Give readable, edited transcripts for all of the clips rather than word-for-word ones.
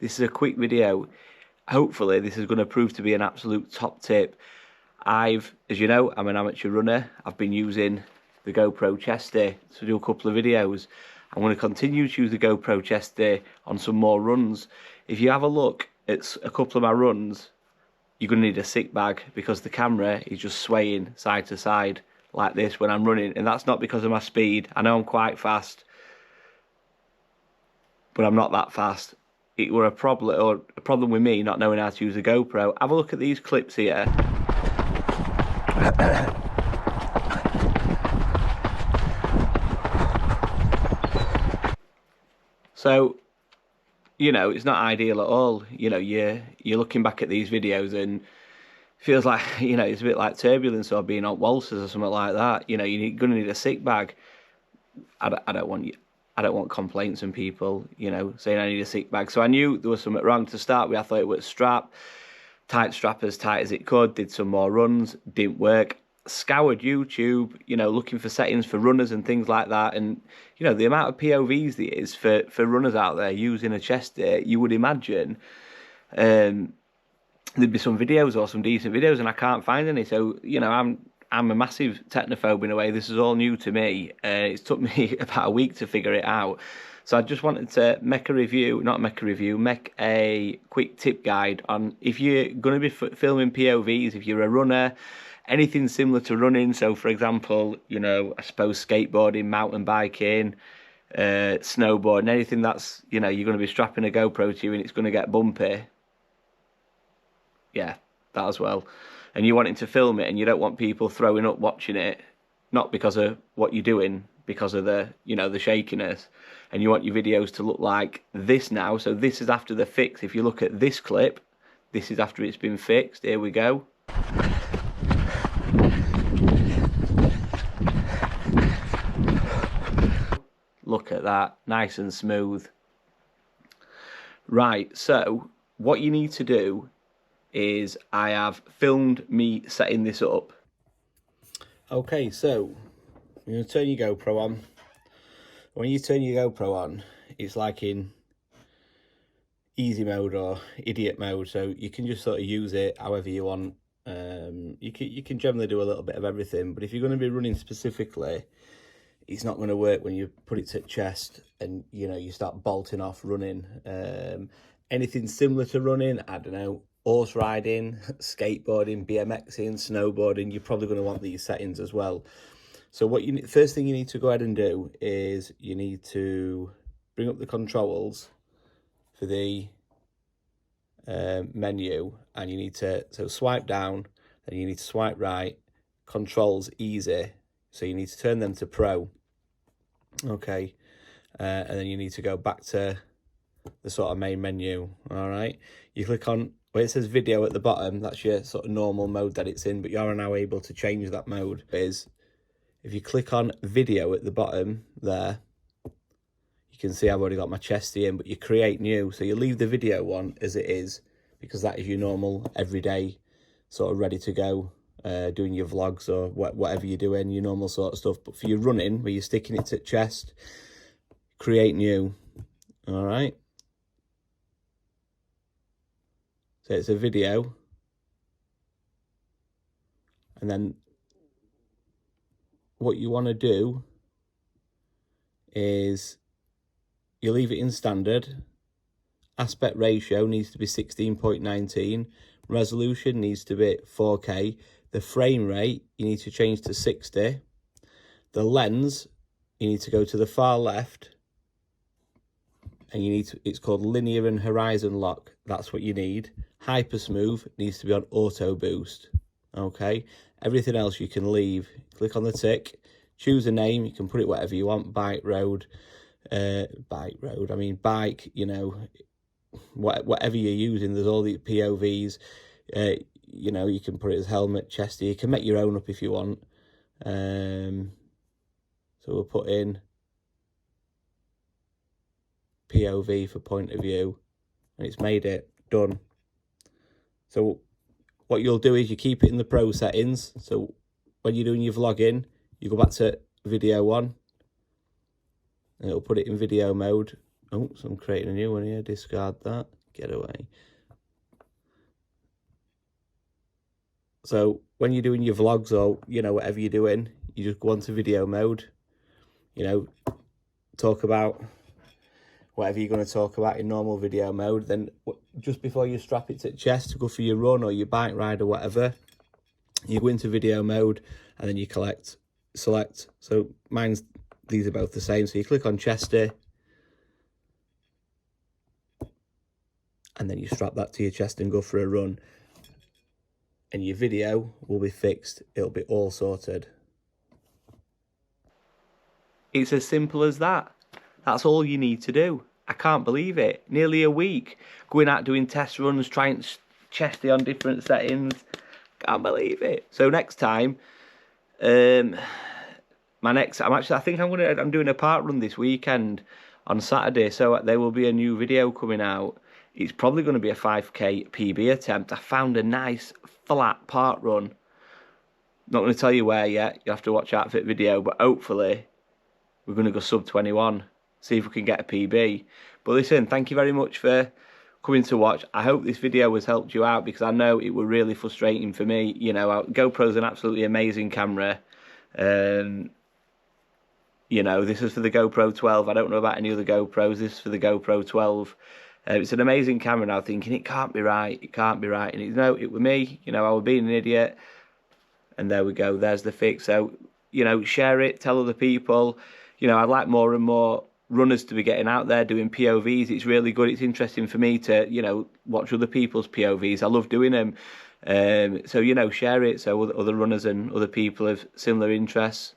This is a quick video. Hopefully this is going to prove to be an absolute top tip. As you know, I'm an amateur runner. I've been using the GoPro Chesty to do a couple of videos. I'm going to continue to use the GoPro Chesty on some more runs. If you have a look at a couple of my runs, you're going to need a sick bag because the camera is just swaying side to side like this when I'm running, and that's not because of my speed. I know I'm quite fast, but I'm not that fast. It were a problem with me not knowing how to use a GoPro. Have a look at these clips here. So, you know, it's not ideal at all. You know, you're looking back at these videos and it feels like, you know, it's a bit like turbulence or being on waltzes or something like that. You know, you're going to need a sick bag. I don't want complaints and people, you know, saying I need a sick bag. So I knew there was something wrong to start with. I thought it was strap, tight strap as tight as it could. Did some more runs, didn't work. Scoured YouTube, you know, looking for settings for runners and things like that. And you know, the amount of POVs there is for runners out there using a Chesty, you would imagine there'd be some videos or some decent videos, and I can't find any. So you know, I'm a massive technophobe in a way. This is all new to me. It's took me about a week to figure it out. So I just wanted to make a quick tip guide on if you're going to be filming POVs, if you're a runner, anything similar to running. So for example, you know, I suppose skateboarding, mountain biking, snowboarding, anything that's, you know, you're going to be strapping a GoPro to you and it's going to get bumpy. Yeah, that as well. And you're wanting to film it and you don't want people throwing up watching it, not because of what you're doing, because of the, you know, the shakiness. And you want your videos to look like this now. So this is after the fix. If you look at this clip, this is after it's been fixed. Here we go. Look at that, nice and smooth. Right, so what you need to do is I have filmed me setting this up. Okay, so you're going to turn your GoPro on. When you turn your GoPro on, it's like in easy mode or idiot mode, so you can just sort of use it however you want. You can generally do a little bit of everything, but if you're going to be running specifically, it's not going to work when you put it to chest and, you know, you start bolting off running. Anything similar to running, I don't know, horse riding, skateboarding, BMXing, snowboarding, you're probably going to want these settings as well. So what you first thing you need to go ahead and do is you need to bring up the controls for the menu, and you need to swipe down, and you need to swipe right, controls easy, so you need to turn them to pro. Okay, and then you need to go back to the sort of main menu. All right, you click on where it says video at the bottom. That's your sort of normal mode that it's in, but you are now able to change that mode. Is if you click on video at the bottom there, you can see I've already got my Chesty in, but you create new. So you leave the video one as it is, because that is your normal everyday sort of ready to go, doing your vlogs or whatever you're doing, your normal sort of stuff. But for your running, where you're sticking it to chest, create new. All right. So it's a video. And then what you want to do is you leave it in standard. Aspect ratio needs to be 16.19. Resolution needs to be 4K. The frame rate you need to change to 60. The lens, you need to go to the far left, and you need to, it's called linear and horizon lock. That's what you need. Hyper smooth needs to be on auto boost. Okay, everything else you can leave. Click on the tick, choose a name. You can put it whatever you want. Bike, you know, whatever you're using. There's all these POVs. You know, you can put it as helmet, Chesty. You can make your own up if you want. So we'll put in POV for point of view, and it's made it. Done. So what you'll do is you keep it in the pro settings. So when you're doing your vlogging, you go back to video one, and it'll put it in video mode. Oh, so I'm creating a new one here, discard that. Get away. So when you're doing your vlogs or, you know, whatever you're doing, you just go onto video mode, you know, talk about whatever you're going to talk about in normal video mode. Then just before you strap it to the chest to go for your run or your bike ride or whatever, you go into video mode and then you select. So these are both the same. So you click on Chesty and then you strap that to your chest and go for a run. And your video will be fixed. It'll be all sorted. It's as simple as that. That's all you need to do. I can't believe it. Nearly a week going out doing test runs, trying Chesty on different settings. Can't believe it. So next time, I'm doing a park run this weekend on Saturday. So there will be a new video coming out. It's probably going to be a 5k PB attempt. I found a nice flat park run. Not going to tell you where yet. You'll have to watch out for the video. But hopefully, we're going to go sub 21. See if we can get a PB. But listen, thank you very much for coming to watch. I hope this video has helped you out because I know it was really frustrating for me. You know, GoPro's an absolutely amazing camera. You know, this is for the GoPro 12. I don't know about any other GoPros. This is for the GoPro 12. It's an amazing camera now, thinking it can't be right, it can't be right. And no, it was me, you know, I was being an idiot. And there we go, there's the fix. So, you know, share it, tell other people. You know, I'd like more and more runners to be getting out there doing POVs. It's really good. It's interesting for me to, you know, watch other people's POVs. I love doing them. So, you know, share it so other runners and other people have similar interests.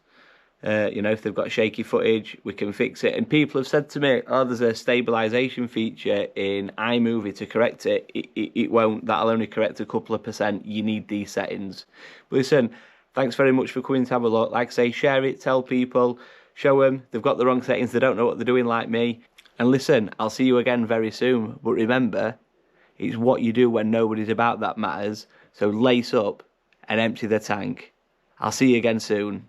You know, if they've got shaky footage, we can fix it. And people have said to me, oh, there's a stabilization feature in iMovie to correct it. It won't. That'll only correct a couple of percent. You need these settings. But listen, thanks very much for coming to have a look. Like I say, share it, tell people, show them they've got the wrong settings, they don't know what they're doing like me. And listen, I'll see you again very soon. But remember, it's what you do when nobody's about that matters. So lace up and empty the tank. I'll see you again soon.